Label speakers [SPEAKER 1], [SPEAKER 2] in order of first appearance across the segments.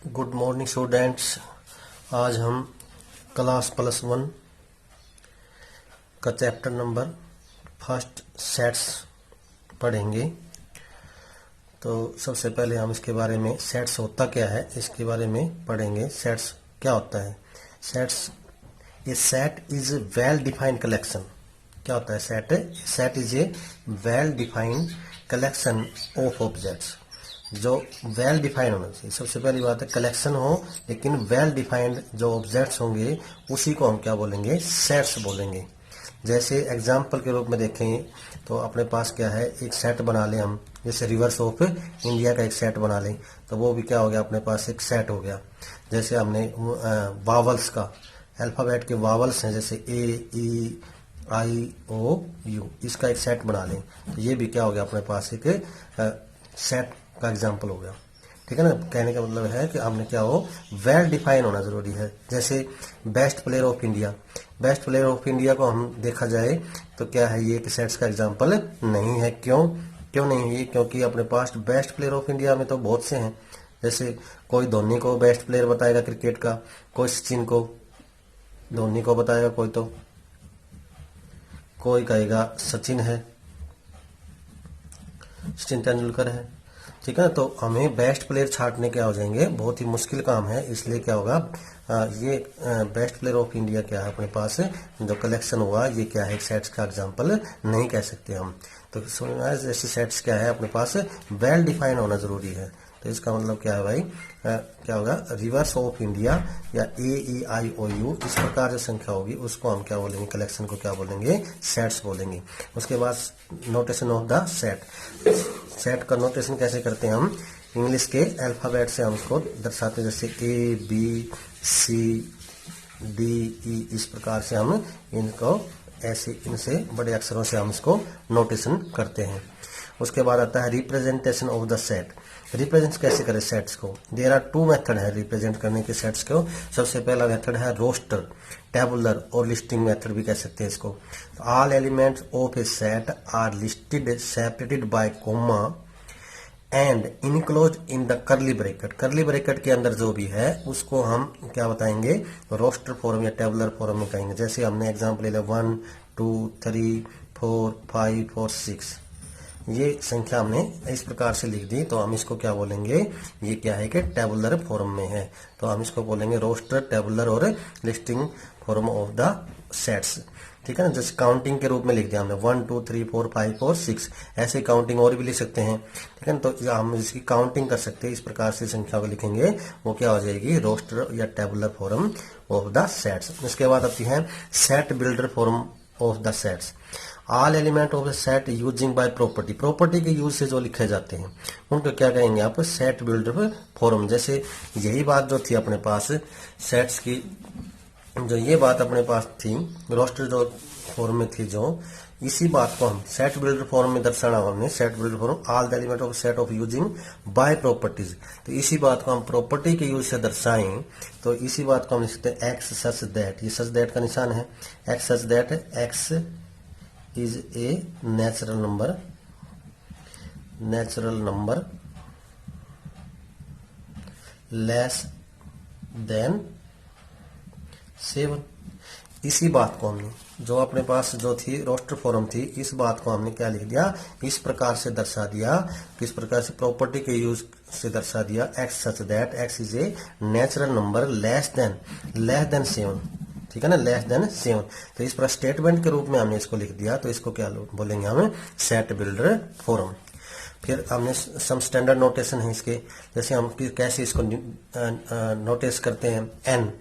[SPEAKER 1] Good morning students. आज हम class +1 का चैप्टर नंबर फर्स्ट सेट्स पढ़ेंगे। तो सबसे पहले हम इसके बारे में सेट्स होता क्या है इसके बारे में पढ़ेंगे। सेट्स क्या होता है? Sets A set is a well defined collection. क्या होता है set? Set is a well defined collection of objects. जो वेल डिफाइंड होना चाहिए। सबसे पहली बात है कलेक्शन हो लेकिन वेल डिफाइंड जो ऑब्जेक्ट्स होंगे उसी को हम क्या बोलेंगे? सेट्स बोलेंगे। जैसे एग्जाम्पल के रूप में देखें तो अपने पास क्या है, एक सेट बना लें हम, जैसे रिवर्स ऑफ इंडिया का एक सेट बना लें तो वो भी क्या हो गया, अपने पास एक सेट हो गया। जैसे हमने वावल्स का, अल्फाबेट के वावल्स हैं जैसे ए ई आई ओ यू, इसका एक सेट बना लें तो ये भी क्या हो गया, अपने पास एक सेट का एग्जाम्पल हो गया। ठीक है ना। कहने का मतलब है कि हमने क्या हो, वेल डिफाइन होना जरूरी है। जैसे best player of India, best player of India को हम देखा जाए तो क्या है, ये एक सेट्स का एग्जाम्पल नहीं है। क्यों नहीं है? क्योंकि अपने पास बेस्ट प्लेयर ऑफ इंडिया में तो बहुत से हैं। जैसे कोई धोनी को बेस्ट प्लेयर बताएगा क्रिकेट का, कोई सचिन को, धोनी को बताएगा कोई कहेगा सचिन है, सचिन तेंदुलकर है। ठीक है ना। तो हमें बेस्ट प्लेयर छांटने क्या हो जाएंगे, बहुत ही मुश्किल काम है। इसलिए क्या होगा, ये बेस्ट प्लेयर ऑफ इंडिया क्या है, अपने पास जो कलेक्शन हुआ ये क्या है, सेट्स का एग्जांपल नहीं कह सकते हम। तो समझ आया, जैसे सेट्स क्या है, अपने पास वेल डिफाइन होना जरूरी है। तो इसका मतलब क्या है भाई, क्या होगा, रिवर्स ऑफ इंडिया या ए ई आई ओ यू, इस प्रकार जो संख्या होगी उसको हम क्या बोलेंगे, कलेक्शन को क्या बोलेंगे, सेट्स बोलेंगे। उसके बाद notation of the set. Set का नोटेशन कैसे करते हैं हम, इंग्लिश के अल्फाबेट से हम इसको दर्शाते हैं, जैसे A B C D E, इस प्रकार से हम इनको ऐसे, इनसे बड़े अक्षरों से हम इसको नोटेशन करते हैं। उसके बाद आता है representation of the set. Represent कैसे करें सेट्स को? देयर आर 2 मेथड है रिप्रेजेंट करने के सेट्स को। सबसे पहला मेथड है रोस्टर, टेबुलर और लिस्टिंग मेथड भी कह सकते हैं इसको। All elements of a set are listed separated by comma and enclose in the curly bracket. Curly bracket के अंदर जो भी है उसको हम क्या बताएंगे, रोस्टर फॉर्म या टेबुलर फॉर्म में कहेंगे। जैसे हमने एग्जाम्पल ले लिया 1 2 3 4 5 और 6, ये संख्या हमने इस प्रकार से लिख दी तो हम इसको क्या बोलेंगे, ये क्या है कि टेबुलर फॉर्म में है। तो हम इसको बोलेंगे रोस्टर, टेबुलर और listing form of the sets. ठीक है ना। जैसे काउंटिंग के रूप में लिख दिया हमने 1 2 3 4 5 और 6, ऐसे काउंटिंग और भी लिख सकते हैं। ठीक है ना। तो हम इसकी काउंटिंग कर सकते हैं, इस प्रकार से संख्या को लिखेंगे, वो क्या हो जाएगी, रोस्टर या tabular form of the sets. उसके बाद आती है set builder form of the sets. All element of the set using by property, property के यूज से जो लिखे जाते हैं उनको क्या कहेंगे आप, सेट बिल्डर फॉर्म। जैसे यही बात जो थी अपने पास सेट्स की, जो ये बात अपने पास थी रोस्टर जो फॉर्म में थी, जो इसी बात को हम सेट बिल्डर फॉर्म में दर्शाना, हमने set builder form all the element of set of using by properties. तो इसी बात को हम प्रॉपर्टी के यूज से दर्शाएं तो इसी बात को हम लिखते हैं एक्स सच दैट। ये सच दैट का निशान है, X such that, x is a natural number less than 7। इसी बात को हमने, जो अपने पास जो थी रोस्टर फॉर्म थी, इस बात को हमने क्या लिख दिया, इस प्रकार से दर्शा दिया, किस प्रकार से, प्रॉपर्टी के यूज से दर्शा दिया, x such that X is a natural number less than 7। ठीक है ना, लेस देन 7। तो इस पर स्टेटमेंट के रूप में हमने इसको लिख दिया तो इसको क्या बोलेंगे हम, सेट बिल्डर फॉर्म। फिर हमने सम स्टैंडर्ड नोटेशन है इसके, जैसे हम कैसे इसको नोटिस करते हैं, एन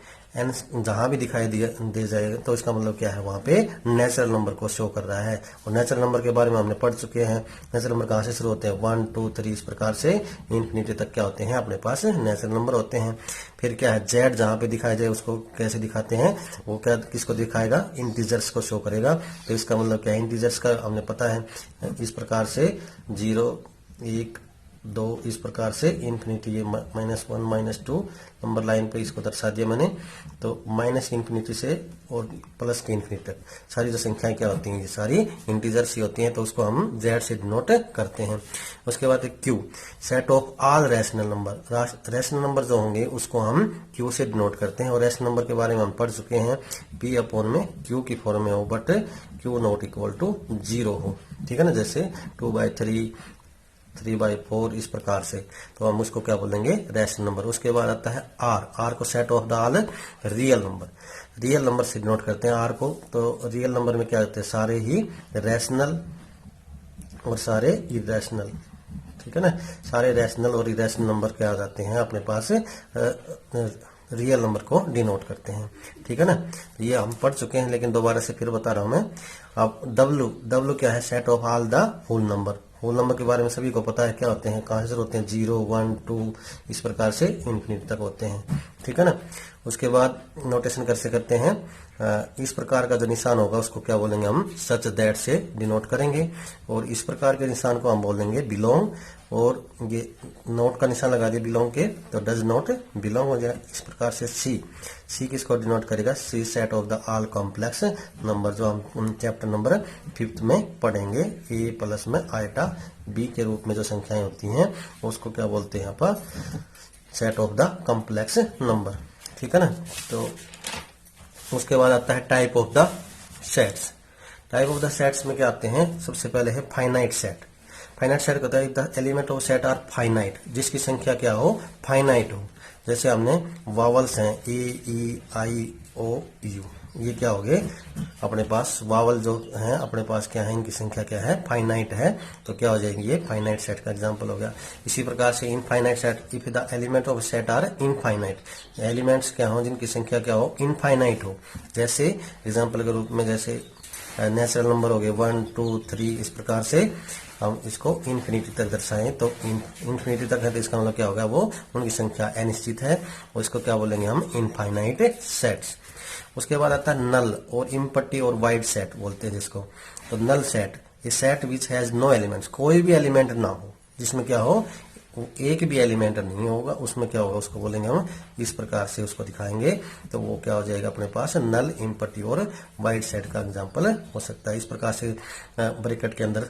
[SPEAKER 1] जहां भी दिखाई दे जाएगा तो इसका मतलब क्या है, वहां पे नेचुरल नंबर को शो कर रहा है। और नेचुरल नंबर के बारे में हमने पढ़ चुके हैं, नेचुरल नंबर कहां से शुरू होते हैं, 1 2 3, इस प्रकार से इन्फिनिटी तक क्या होते हैं, अपने पास नेचुरल नंबर होते हैं। फिर क्या है, जेड जहां पे दिखाया जाए उसको कैसे दिखाते हैं, वो क्या किसको दिखाएगा, इंटीजर्स को शो करेगा। तो इसका मतलब क्या है, इंटीजर्स का हमने पता है, इस प्रकार से 0 1 दो इस प्रकार से इन्फिनिटी, ये -1 -2 नंबर लाइन पे इसको दर्शा दिया मैंने। तो माइनस इन्फिनिटी से और प्लस के इन्फिनिटी तक सारी जो संख्याएं क्या होती हैं, ये सारी इंटीजर्स ही होती हैं, तो उसको हम जेड से डिनोट करते हैं। उसके बाद Q, set of all rational number. Rational number जो होंगे उसको हम क्यू से डिनोट करते हैं, और रैशनल नंबर के बारे में हम पढ़ चुके हैं, पी अपॉन में क्यू की फॉर्म में हो but Q not equal to 0 हो, ठीक है ना, जैसे 2/3, 3/4 इस प्रकार से, तो हम उसको क्या बोलेंगे, रैशनल नंबर। उसके बाद आता है आर को set of the all real number, real number से डिनोट करते हैं आर को। तो रियल नंबर में क्या होते हैं, सारे ही रैशनल और सारे इरेशनल, ठीक है ना, सारे रैशनल और इरेशनल नंबर क्या आ जाते हैं अपने पास रियल नंबर को डिनोट करते हैं, ठीक है ना। तो ये हम पढ़ चुके हैं, लेकिन दोबारा से फिर बता रहा हूं मैं। अब डब्ल्यू क्या है, set of all the whole number. Whole number के बारे में सभी को पता है, क्या होते हैं, कहां से होते हैं, 0 1 2 इस प्रकार से इन्फिनिटी तक होते हैं, ठीक है ना। उसके बाद नोटेशन कैसे करते हैं, इस प्रकार का जो निशान होगा उसको क्या बोलेंगे हम, सच दैट से डिनोट करेंगे, और इस प्रकार के निशान को हम बोलेंगे बिलोंग, और ये नोट का निशान लगा दिया बिलोंग के, तो डज नॉट बिलोंग हो जाए। इस प्रकार से सी किसको डिनोट करेगा, C set of the all complex number, जो हम चैप्टर नंबर 5 में पढ़ेंगे। ए प्लस में आइटा बी के रूप में जो संख्याएं होती हैं उसको क्या बोलते हैं यहाँ पर, set of the complex number, ठीक है ना। तो उसके बाद आता है type of the sets. Type of the sets में क्या आते हैं, सबसे पहले है फाइनाइट सेट। फाइनाइट सेट कहता है the element of set are finite, जिसकी संख्या क्या हो, फाइनाइट हो। जैसे हमने वावल्स हैं ए ई आई ओ यू, ये क्या हो गए अपने पास, वावल जो हैं अपने पास क्या है, इनकी संख्या क्या है, फाइनाइट है, तो क्या हो जाएगी, ये फाइनाइट सेट का एग्जांपल हो गया। इसी प्रकार से infinite set, if the element of set are infinite, elements क्या हो जिनकी संख्या क्या हो, इनफाइनाइट हो। जैसे एग्जांपल के रूप में, जैसे नेचुरल नंबर हो गए 1 2 3 इस प्रकार से हम इसको इन्फिनिटी तक दर्शाएं, तो इन्फिनिटी तक है तो इसका मतलब क्या होगा, वो उनकी संख्या अनिश्चित है, और इसको क्या बोलेंगे हम, इनफाइनाइट सेट्स। उसके बाद आता है नल और इम्पट्टी और वाइड सेट बोलते हैं जिसको। तो नल सेट, ये set which has no elements, कोई भी एलिमेंट ना हो, जिसमें क्या हो, एक भी एलिमेंट नहीं होगा, उसमें क्या होगा, उसको बोलेंगे हम, इस प्रकार से उसको दिखाएंगे, तो वो क्या हो जाएगा अपने पास, नल इम्पट्टी और वाइड सेट का एग्जांपल हो सकता है। इस प्रकार से ब्रैकेट के अंदर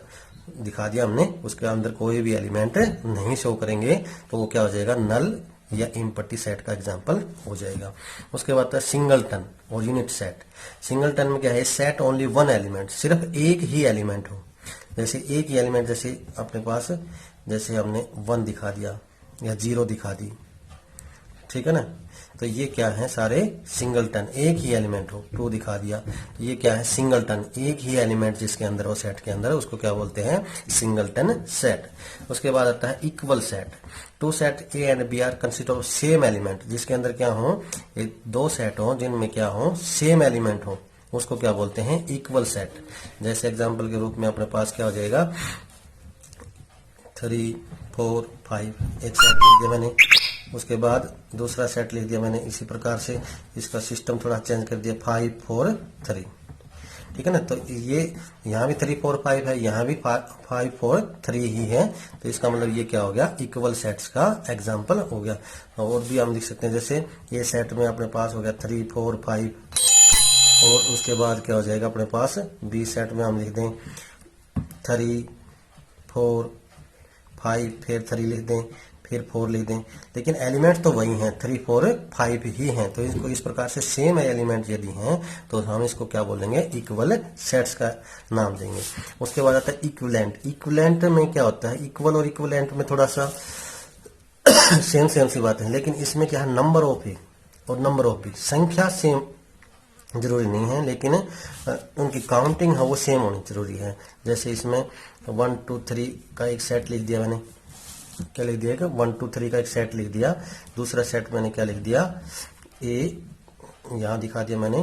[SPEAKER 1] दिखा दिया हमने, उसके अंदर कोई भी एलिमेंट नहीं शो करेंगे, तो वो क्या हो जाएगा, नल या इम्पट्टी सेट का एग्जांपल हो जाएगा। उसके बाद सिंगलटन और यूनिट सेट। सिंगलटन में क्या है, सेट ओनली वन एलिमेंट, सिर्फ एक ही एलिमेंट हो, जैसे एक ही एलिमेंट, जैसे अपने पास जैसे हमने 1 दिखा दिया या 0 दिखा दी, ठीक है ना, तो ये क्या है, सारे सिंगलटन, एक ही एलिमेंट हो। 2 दिखा दिया, तो ये क्या है, सिंगलटन, एक ही एलिमेंट जिसके अंदर हो, सेट के अंदर, उसको क्या बोलते हैं, सिंगलटन सेट। उसके बाद आता है equal set. 2 set A and B are consist of same element, जिसके अंदर क्या हो, 2 सेट हो जिनमें क्या हो, सेम एलिमेंट हो, उसको क्या बोलते हैं, इक्वल सेट। जैसे एग्जाम्पल के रूप में अपने पास क्या हो जाएगा, 3 4 5 एक सेट लिख दिया मैंने, उसके बाद दूसरा सेट लिख दिया मैंने, इसी प्रकार से इसका सिस्टम थोड़ा चेंज कर दिया, 5 4 3, ठीक है ना। तो ये यहाँ भी 3 4 5 है, यहाँ भी 5 4 3 ही है, तो इसका मतलब ये क्या हो गया, इक्वल सेट्स का एग्जांपल हो गया। और भी हम लिख सकते हैं, जैसे ये सेट में अपने पास हो गया 3 4 5, और उसके बाद क्या हो जाएगा अपने पास, बी सेट में हम लिख दें 3 4 5, फिर 3 लिख दें, फिर 4 लिख दें, लेकिन एलिमेंट तो वही हैं, 3 4 5 ही हैं, तो इसको इस प्रकार से सेम एलिमेंट यदि हैं तो हम इसको क्या बोलेंगे, इक्वल सेट्स का नाम देंगे। उसके बाद आता है इक्विवेलेंट। इक्विवेलेंट में क्या होता है, इक्वल और इक्विवेलेंट में थोड़ा सा सेम सी बात है, लेकिन इसमें क्या है, नंबर ऑफ ए और नंबर ऑफ बी, संख्या सेम जरूरी नहीं है, लेकिन उनकी काउंटिंग है वो सेम होनी जरूरी है। जैसे इसमें 1 2 3 का एक सेट लिख दिया मैंने, क्या लिख दिया, 1 2 3 का एक सेट लिख दिया, दूसरा सेट मैंने क्या लिख दिया, ए, यहां दिखा दिया मैंने,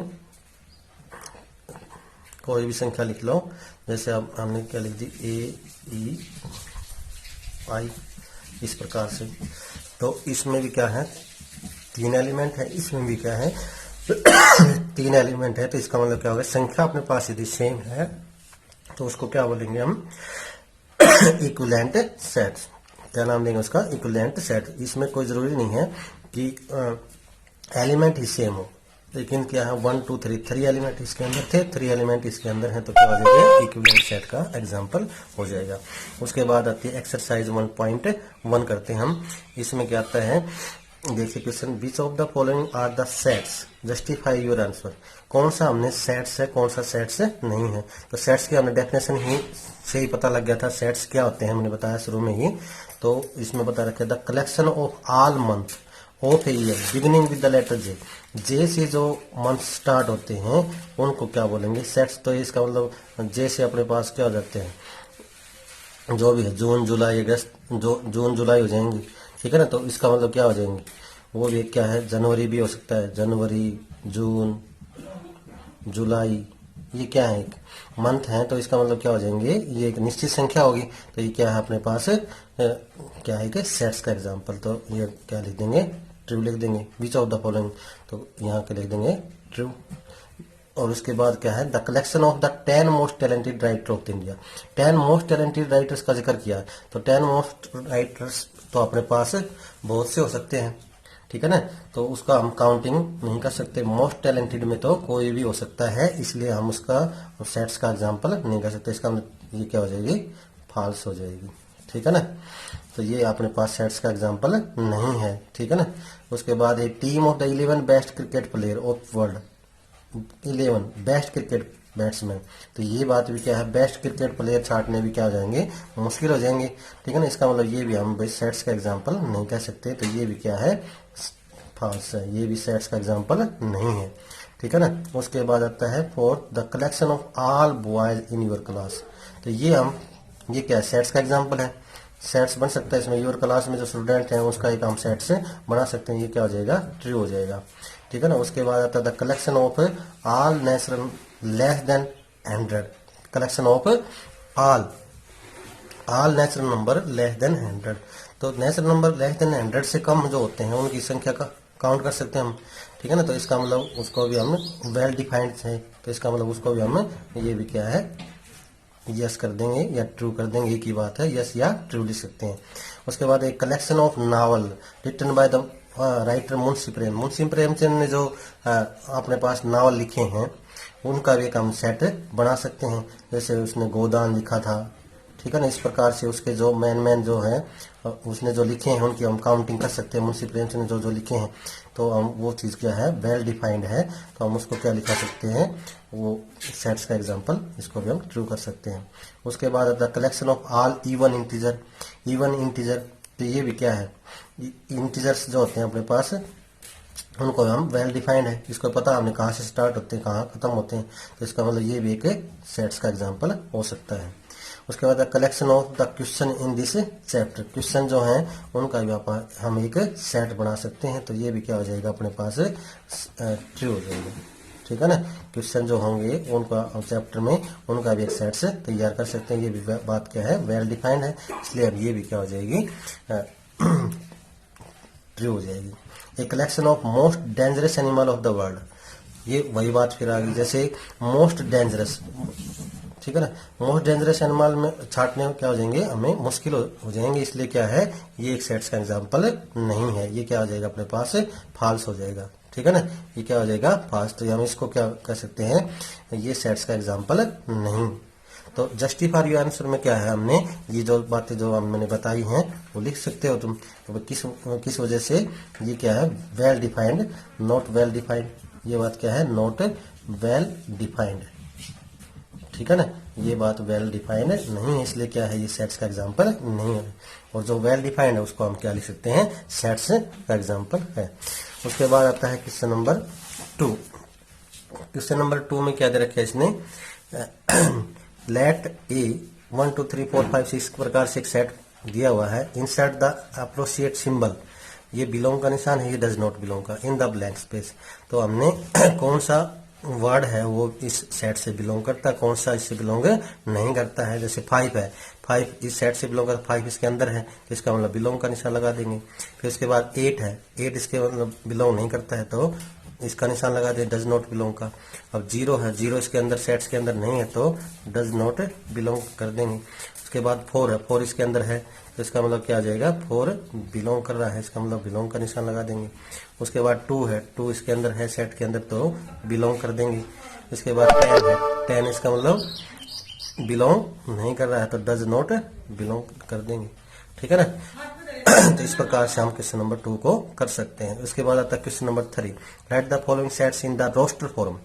[SPEAKER 1] कोई भी संख्या लिख लो, जैसे अब हमने क्या लिख दी, ए ई आई इस प्रकार से। तो इसमें भी क्या है, 3 एलिमेंट है, इसमें भी क्या है 3 एलिमेंट है, तो इसका मतलब क्या होगा, संख्या अपने पास यदि सेम है तो उसको क्या बोलेंगे हम, इक्विवेलेंट सेट्स। क्या नाम देंगे उसका, इक्विवेलेंट सेट। इसमें कोई जरूरी नहीं है कि एलिमेंट ही सेम हो, लेकिन क्या है 1 2 3 3 एलिमेंट इसके अंदर थे, 3 एलिमेंट इसके अंदर हैं, तो क्या हो जाएगा इक्विवेलेंट सेट का एग्जांपल हो जाएगा। उसके बाद आती है एक्सरसाइज 1.1 करते हैं हम। इसमें क्या आता है, देखिए question, which of the following are the sets, justify your answer. कौन सा हमने सेट्स है, कौन सा सेट्स नहीं है। तो सेट्स की हमने डेफिनेशन ही से ही पता लग गया था, सेट्स क्या होते हैं हमने बताया शुरू में ही। तो इसमें बता रखे the collection of all month of a year beginning with the letter J. J से जो मंथ स्टार्ट होते हैं उनको क्या बोलेंगे, सेट्स। तो इसका मतलब जे से अपने पास क्या हो जाते हैं, जो भी है जून जुलाई अगस्त, जो जून जुलाई हो जाएंगे, ठीक है ना। तो इसका मतलब क्या हो जाएंगे, वो भी क्या है, जनवरी भी हो सकता है, जनवरी जून जुलाई, ये क्या है एक मंथ है। तो इसका मतलब क्या हो जाएंगे, ये एक निश्चित संख्या होगी। तो ये क्या है अपने पास क्या है कि सेट्स का एग्जांपल। तो ये क्या लिख देंगे, ट्रू लिख देंगे। विच ऑफ द फॉलोइंग, तो यहाँ के लिख देंगे ट्रू। और उसके बाद क्या है, the collection of the 10 most talented writer of India. 10 most talented writers का जिक्र किया, तो 10 मोस्ट राइटर्स तो अपने पास बहुत से हो सकते हैं, ठीक है ना। तो उसका हम काउंटिंग नहीं कर सकते। मोस्ट टैलेंटेड में तो कोई भी हो सकता है, इसलिए हम उसका सेट्स का एग्जांपल नहीं कर सकते। इसका ये क्या हो जाएगी, फॉल्स हो जाएगी, ठीक है ना। तो ये अपने पास सेट्स का एग्जांपल नहीं है, ठीक है ना। उसके बाद एक team of the 11 best cricket player of world, 11 best cricket batsman. तो ये बात भी क्या है, बेस्ट क्रिकेट प्लेयर छाटने भी क्या हो जाएंगे, मुश्किल हो जाएंगे, ठीक है ना। इसका मतलब ये भी हम भाई सेट्स का एग्जांपल नहीं कह सकते। तो ये भी क्या है, फॉल्स है, ये भी सेट्स का एग्जांपल नहीं है, ठीक है ना। उसके बाद आता है for the collection of all boys in your class. तो ये क्या है, सेट्स का एग्जांपल है, सेट्स बन सकता है इसमें। योर क्लास में जो स्टूडेंट हैं उसका एक हम सेट से बना सकते हैं, ये क्या हो जाएगा, ट्रू हो जाएगा, ठीक है ना। उसके बाद आता है the collection of all natural less than 100। Collection of all natural number less than 100। तो नेचुरल नंबर लेस देन 100 से कम जो होते हैं उनकी संख्या का काउंट कर सकते हैं हम, ठीक है ना। तो इसका मतलब उसको भी हम वेल डिफाइंड है, तो इसका मतलब उसको भी हम ये भी क्या है, यस कर देंगे या ट्रू कर देंगे, एक ही बात है, यस या ट्रू लिख सकते हैं। उसके बाद एक collection of novel written by the writer Munshi Prem. Munshi Premchand ने जो अपने पास नावल लिखे हैं उनका भी एक हम सेट बना सकते हैं। जैसे उसने गोदान लिखा था, ठीक है ना। इस प्रकार से उसके जो मैन जो है उसने जो लिखे हैं उनकी हम काउंटिंग कर सकते हैं। मुंशी प्रेमचंद ने जो लिखे हैं, तो हम वो चीज़ क्या है, वेल डिफाइंड है, तो हम उसको क्या लिखा सकते हैं, वो सेट्स का एग्जांपल, इसको भी हम ट्रू कर सकते हैं। उसके बाद the collection of all even integer. Even integer, तो ये भी क्या है, इंटीजर्स जो होते हैं अपने पास उनको हम वेल डिफाइंड है, इसको पता हमने कहाँ से स्टार्ट होते हैं कहाँ खत्म होते हैं। तो इसका मतलब ये भी एक सेट्स का एग्जांपल हो सकता है। उसके बाद collection of the question in this chapter. Question जो हैं उनका भी हम एक सेट बना सकते हैं, तो ये भी क्या हो जाएगा अपने पास ट्रू हो जाएगा, ठीक है ना। क्वेश्चन जो होंगे उनका चैप्टर में उनका भी एक सेट से तैयार कर सकते हैं। ये भी बात क्या है, वेल डिफाइंड है, इसलिए अब ये भी क्या हो जाएगी, ट्रू हो जाएगी। A collection of most dangerous animal of the world. ये वही बात फिर आ गई, जैसे मोस्ट डेंजरस, ठीक है ना। मोस्ट डेंजरस एनिमल में छाटने में क्या हो जाएंगे, हमें मुश्किल हो जाएंगे, इसलिए क्या है, ये एक सेट्स का एग्जांपल नहीं है। ये क्या हो जाएगा अपने पास, फॉल्स हो जाएगा, ठीक है ना। ये क्या हो जाएगा, फॉल्स। तो हम इसको क्या कह सकते हैं, ये सेट्स का एग्जांपल नहीं। तो जस्टिफाई योर आंसर में क्या है, हमने ये जो बातें जो मैंने बताई हैं वो लिख सकते हो तुम। तो किस वजह से ये क्या है, well defined, not well defined. ये बात क्या है, नॉट वेल डिफाइंड, ठीक है ना। ये बात वेल डिफाइंड नहीं है, इसलिए क्या है, ये सेट्स का एग्जांपल नहीं है। और जो वेल डिफाइंड है उसको हम क्या लिख सकते हैं, सेट्स का एग्जांपल है। उसके बाद आता है क्वेश्चन नंबर 2। क्वेश्चन नंबर 2 में क्या दे रखा है इसने, लेट ए 1 2 3 4 5 6 प्रकार से एक सेट दिया हुआ है। Insert the appropriate symbol. ये बिलोंग का निशान है, ये डज नॉट बिलोंग का, इन द ब्लैंक स्पेस। तो हमने कौन सा वर्ड है वो इस सेट से बिलोंग करता है, कौन सा इससे बिलोंग नहीं करता है। जैसे 5 है, 5 इस सेट से बिलोंग करता है, 5 इसके अंदर है, तो इसका मतलब बिलोंग का निशान लगा देंगे। फिर उसके बाद 8 है, 8 इसके मतलब बिलोंग नहीं करता है, तो इसका निशान लगा दे, डज नॉट बिलोंग का। अब 0 है, 0 इसके अंदर सेट्स के अंदर नहीं है, तो डज नॉट बिलोंग कर देंगे। उसके बाद 4 है, 4 इसके अंदर है, तो इसका मतलब क्या आ जाएगा, 4 बिलोंग कर रहा है, इसका मतलब बिलोंग का निशान लगा देंगे। उसके बाद 2 है, 2 इसके अंदर है सेट के अंदर, तो बिलोंग कर देंगे। इसके बाद 10 है, 10 इसका मतलब बिलोंग नहीं कर रहा है, तो डज नॉट बिलोंग कर देंगे। ठीक है ना। तो इस प्रकार से हम क्वेश्चन नंबर 2 को कर सकते हैं। उसके बाद आता है question number 3, write the following sets in the roster form.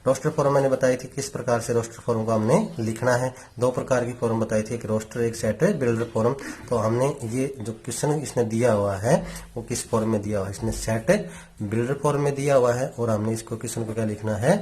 [SPEAKER 1] Roster form मैंने बताई थी किस प्रकार से रोस्टर फॉर्म को हमने लिखना है। 2 प्रकार की फॉर्म बताई थी, एक रोस्टर एक सेट है बिल्डर फॉर्म। तो हमने ये जो क्वेश्चन इसने दिया हुआ है वो किस फॉर्म में दिया हुआ है, इसने सेट बिल्डर फॉर्म में दिया हुआ है, और हमने इसको क्वेश्चन को क्या लिखना है,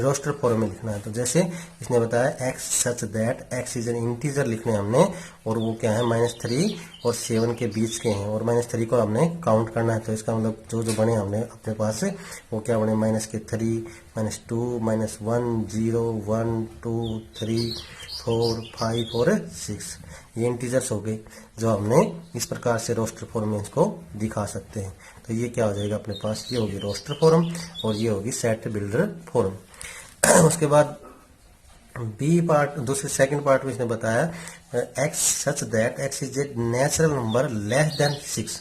[SPEAKER 1] रोस्टर फॉर्म में लिखना है। तो जैसे इसने बताया x such that X is N integer लिखने हमने, और वो क्या है -3 और 7 के बीच के हैं, और -3 को हमने काउंट करना है। तो इसका मतलब जो जो बने हमने अपने पास वो क्या बने, -3 -2 -1 0 1 2 3 4 5 और 6, ये इंटीजर्स हो गए जो हमने इस प्रकार से रोस्टर फॉर्म में इसको दिखा सकते हैं। तो ये क्या हो जाएगा अपने पास, ये होगी रोस्टर फॉर्म और ये होगी सेट बिल्डर फॉर्म। उसके बाद बी पार्ट, दूसरे सेकंड पार्ट में इसने बताया x such that X is a natural number less than 6।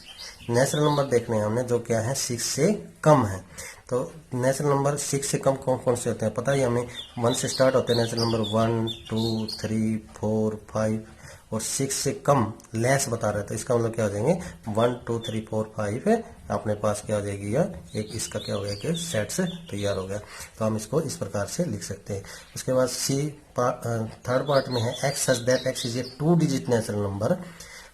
[SPEAKER 1] Natural number देखने हैं हमने जो क्या है 6 से कम है। तो नेचुरल नंबर 6 से कम कौन कौन से होते हैं पता ही हमें, 1 से स्टार्ट होते हैं नेचुरल नंबर, 1 2 3 4 5, और 6 से कम लेस बता रहा है। तो इसका मतलब क्या हो जाएंगे 1 2 3 4 5 है अपने पास क्या हो जाएगी, या एक इसका क्या हो गया कि सेट से तैयार हो गया। तो हम इसको इस प्रकार से लिख सकते हैं। उसके बाद सी थर्ड पार्ट में है X such that X is a 2 digit natural number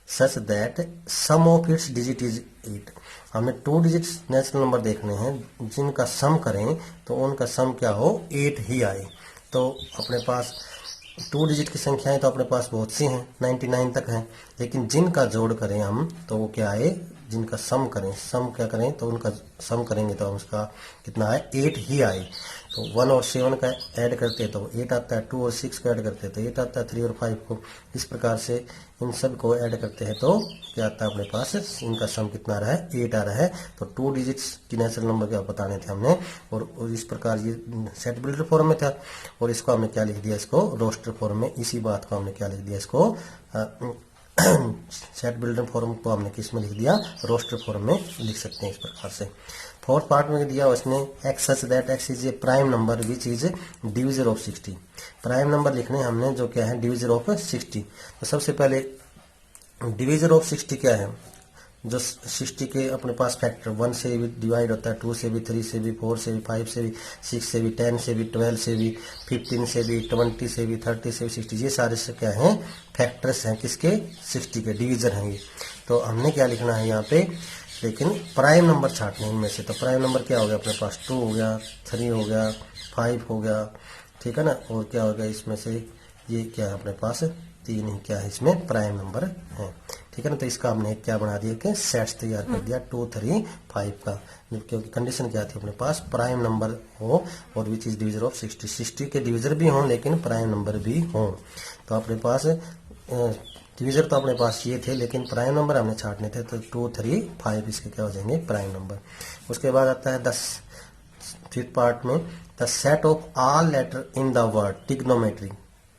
[SPEAKER 1] such that sum of its digit is 8। हमें 2 डिजिट नेचुरल नंबर देखने हैं जिनका सम करें तो उनका सम क्या हो 8 ही आए। तो अपने पास 2 डिजिट की संख्याएं तो अपने पास बहुत सी हैं, 99 तक हैं, लेकिन जिनका जोड़ करें हम तो वो क्या आए, जिनका सम करें, सम क्या करें तो उनका सम करेंगे तो हम उसका कितना आए 8 ही आए। तो 1 और 7 का ऐड करते हैं तो 8 आता है, 2 और 6 को ऐड करते हैं तो 8 आता है, 3 और 5 को, इस प्रकार से इन सब को ऐड करते हैं तो क्या आता है अपने पास, इनका सम कितना आ रहा है 8 आ रहा है। तो 2 डिजिट्स की नेचुरल नंबर क्या बताने थे हमने, और इस प्रकार ये सेट बिल्डर फॉर्म में था, और इसको हमने क्या लिख दिया, इसको रोस्टर फॉर्म में। इसी बात को हमने क्या लिख दिया, इसको सेट बिल्डर फॉर्म को हमने किस में लिख दिया, रोस्टर फॉर्म में लिख सकते हैं इस प्रकार से। फोर्थ पार्ट में दिया उसने x such that X is A prime number which is divisor of 60। Prime number लिखने हमने जो क्या है डिविजर ऑफ 60। तो सबसे पहले डिविजर ऑफ 60 क्या है, जो 60 के अपने पास फैक्टर 1 से भी डिवाइड होता है, 2 से भी, 3 से भी, 4 से भी, 5 से भी, 6 से भी, 10 से भी, 12 से भी, 15 से भी, 20 से भी, 30 से भी, 60, ये सारे से क्या हैं फैक्टर्स हैं किसके 60 के, डिविजर हैं ये। तो हमने क्या लिखना है यहाँ पे, लेकिन प्राइम नंबर छाटने इनमें से। तो प्राइम नंबर क्या हो गया अपने पास, 2 हो गया, 3 हो गया, 5 हो गया, ठीक है ना, और क्या हो गया इसमें से, ये क्या है अपने पास 3 ही क्या है इसमें प्राइम नंबर है, ठीक है ना। तो इसका हमने क्या बना दिया कि सेट्स तैयार कर दिया 2 3 5 का, क्योंकि कंडीशन क्या थी अपने पास प्राइम नंबर हो और विच इज डिविजर ऑफ 60, 60 के डिविजर भी हों लेकिन प्राइम नंबर भी हों। तो अपने पास डिविजर तो अपने पास ये थे लेकिन प्राइम नंबर हमने छाटने थे, तो 2 3 5 इसके क्या हो जाएंगे प्राइम नंबर। उसके बाद आता है 10 फिफ्थ पार्ट में the set of all letter in the word trigonometry.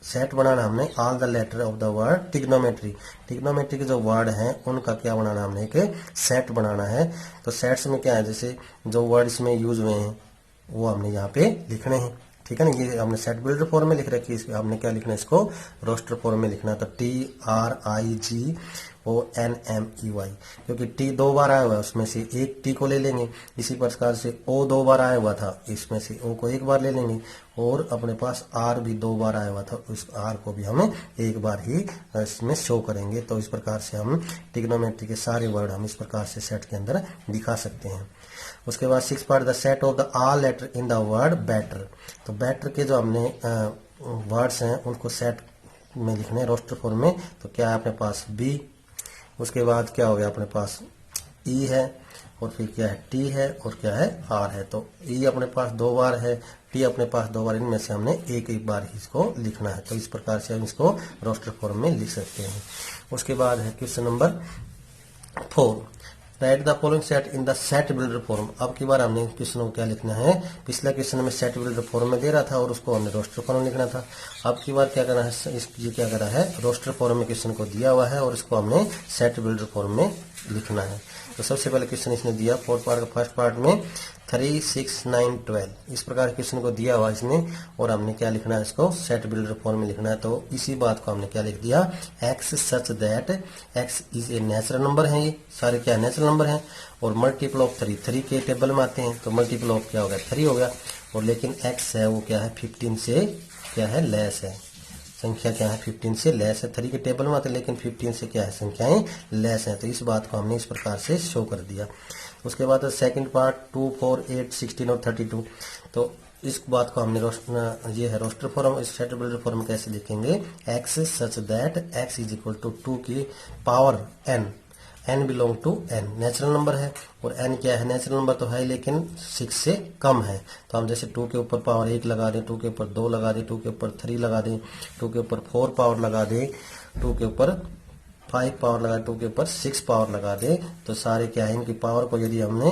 [SPEAKER 1] Set बनाना हमने all the letter of the word trigonometry, trigonometry के जो वर्ड हैं उनका क्या बनाना हमने एक सेट बनाना है। तो सेट्स में क्या है, जैसे जो वर्ड इसमें यूज हुए हैं वो हमने यहाँ पे लिखने हैं, ठीक है ना। ये हमने सेट बिल्डर फॉर्म में लिख रखी है, हमने क्या लिखना है इसको रोस्टर फॉर्म में लिखना है। तो TRIGONMEY, क्योंकि टी 2 बार आया हुआ है उसमें से एक टी को ले लेंगे, इसी प्रकार से ओ 2 बार आया हुआ था इसमें से ओ को 1 बार ले लेंगे, और अपने पास आर भी 2 बार आया हुआ था उस आर को भी हमें 1 बार ही इसमें शो करेंगे। तो इस प्रकार से हम टिग्नोमेट्री के सारे वर्ड हम इस प्रकार से सेट के अंदर दिखा सकते हैं। उसके बाद 6 part the set of the all letter in the word better. तो बेटर के जो हमने वर्ड्स हैं उनको सेट में लिखने रोस्टर फॉर्म में। तो क्या है अपने पास बी, उसके बाद क्या हो गया अपने पास ई है, और फिर क्या है टी है, और क्या है आर है। तो ई अपने पास 2 बार है, टी अपने पास 2 बार, इनमें से हमने एक बार ही इसको लिखना है। तो इस प्रकार से हम इसको रोस्टर फॉर्म में लिख सकते हैं। उसके बाद है question number 4 right the following set in the set builder form. अब की बार हमने क्वेश्चन को क्या लिखना है, पिछला क्वेश्चन में सेट बिल्डर फॉर्म में दे रहा था और उसको हमने रोस्टर फॉर्म लिखना था। अब की बार क्या करना है, ये क्या करा है, रोस्टर फॉर्म में क्वेश्चन को दिया हुआ है और इसको हमने सेट बिल्डर फॉर्म में लिखना है। तो सबसे पहले क्वेश्चन इसने दिया फोर्थ पार्ट का फर्स्ट पार्ट में 3, 6, 9, 12 इस प्रकार क्वेश्चन को दिया हुआ इसने और हमने क्या लिखना है, इसको सेट बिल्डर फॉर्म में लिखना है। तो इसी बात को हमने क्या लिख दिया, x such that x is a natural number है, ये सारे क्या नेचुरल नंबर हैं और मल्टीपल ऑफ 3 के टेबल में आते हैं तो मल्टीपल ऑफ क्या हो गया 3 हो गया। और लेकिन x है वो क्या है 15 से क्या है लेस है, संख्या क्या है 15 से लेस है। 3 के टेबल में आते हैं लेकिन 15 से क्या है संख्याएं लेस हैं। तो इस बात को हमने इस प्रकार से शो कर दिया। उसके बाद सेकंड पार्ट 2, 4, 8, 16 और 32। तो इस बात को हमने ये है रोस्टर फॉर्म, इस सेट बिल्डर फॉर्म कैसे लिखेंगे, x such that x is equal to 2 की power n belong to n natural number है और n क्या है नेचुरल नंबर तो है लेकिन 6 से कम है। तो हम जैसे 2 के ऊपर पावर 1 लगा दें, 2 के ऊपर 2 लगा दें, 2 के ऊपर 3 लगा दें, 2 के ऊपर 4 पावर लगा दें, 2 के ऊपर 5 पावर लगा, 2 के ऊपर 6 पावर लगा दे तो सारे क्या है इनकी पावर को यदि हमने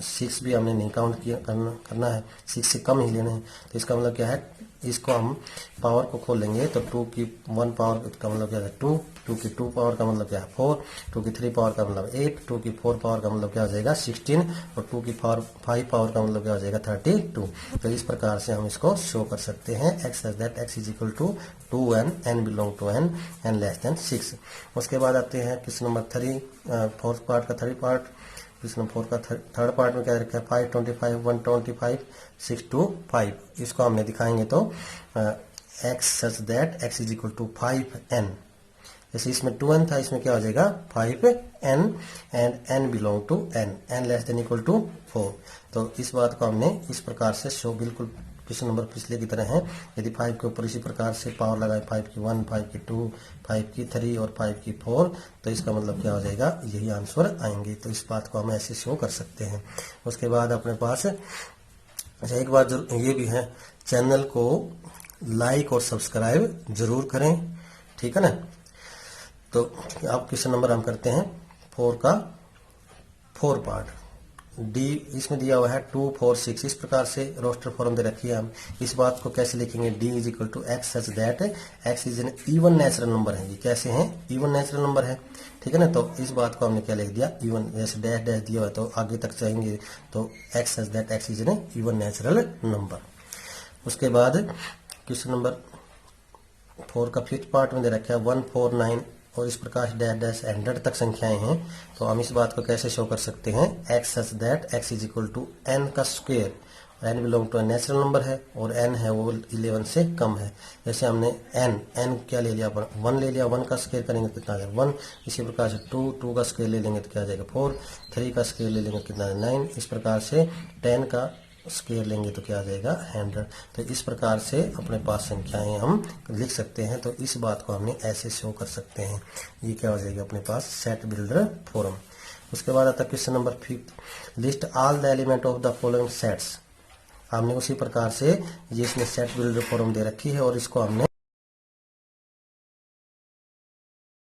[SPEAKER 1] 6 भी हमने नहीं काउंट किया करना है, 6 से कम ही लेने हैं। तो इसका मतलब क्या है, इसको हम पावर को खोलेंगे तो 2 की 1 पावर का मतलब क्या है 2, 2 की 2 पावर का मतलब क्या है 4, 2 की 3 पावर का मतलब 8, 2 की 4 पावर का मतलब क्या हो जाएगा 16 और 2 की 5 पावर का मतलब क्या हो जाएगा 32। तो इस प्रकार से हम इसको शो कर सकते हैं x such that x is equal to 2n, n belong to n, n less than 6। उसके बाद आते हैं क्वेश्चन नंबर 3 फोर्थ पार्ट का थर्ड पार्ट, क्वेश्चन नंबर 4 का थर्ड पार्ट में क्या रखा है 5, 25, 125, 6 to 5। इसको हमने दिखाएंगे तो x such that x is equal to 5n, जैसे इसमें 2n था इसमें क्या हो जाएगा 5n and n belong to n, n less than equal to 4। तो इस बात को हमने इस प्रकार से शो, बिल्कुल क्वेश्चन नंबर पिछले की तरह है। यदि 5 के ऊपर इसी प्रकार से पावर लगाए 5 की 1, 5 की 2, 5 की 3 और 5 की 4 तो इसका मतलब क्या हो जाएगा, यही आंसर आएंगे। तो इस बात को हम ऐसे शो कर सकते हैं। उसके बाद अपने पास अच्छा एक बात ये भी है, चैनल को लाइक और सब्सक्राइब जरूर करें, ठीक है ना। तो अब क्वेश्चन नंबर हम करते हैं 4 का 4 पार्ट डी, इसमें दिया हुआ है 2, 4, 6 इस प्रकार से रोस्टर फॉर्म दे रखी है। हम इस बात को कैसे लिखेंगे, D is equal to X such that X is an even natural number है। ये कैसे हैं, इवन नेचुरल नंबर है, ठीक है ना। तो इस बात को हमने क्या लिख दिया इवन, जैसे डैश डैश दिया हुआ है तो आगे तक जाएंगे तो x such that X is an even natural number. उसके बाद क्वेश्चन नंबर 4 का 5th पार्ट में दे रखा है 1, 4, 9 और इस प्रकार डैश डैश 100 तक संख्याएं हैं। तो हम इस बात को कैसे शो कर सकते हैं, x such that x is equal to n का square, n belong to natural number है और n है वो 11 से कम है। जैसे हमने n क्या ले लिया, 1 ले लिया, 1 का स्क्वायर करेंगे तो कितना आ जाएगा 1। इसी प्रकार से 2 का स्क्वायर ले लेंगे तो क्या आ जाएगा 4, 3 का स्क्वायर ले लेंगे कितना 9। इस प्रकार से 10 का स्क्वायर लेंगे तो क्या आ जाएगा 100। तो इस प्रकार से अपने पास संख्याएं हम लिख सकते हैं। तो इस बात को हमने ऐसे शो कर सकते हैं, ये क्या हो जाएगा अपने पास सेट बिल्डर फॉर्म। उसके बाद आता है question number 5, list all the element of the following sets. हमने उसी प्रकार से ये इसमें सेट बिल्डर फॉर्म दे रखी है और इसको हमने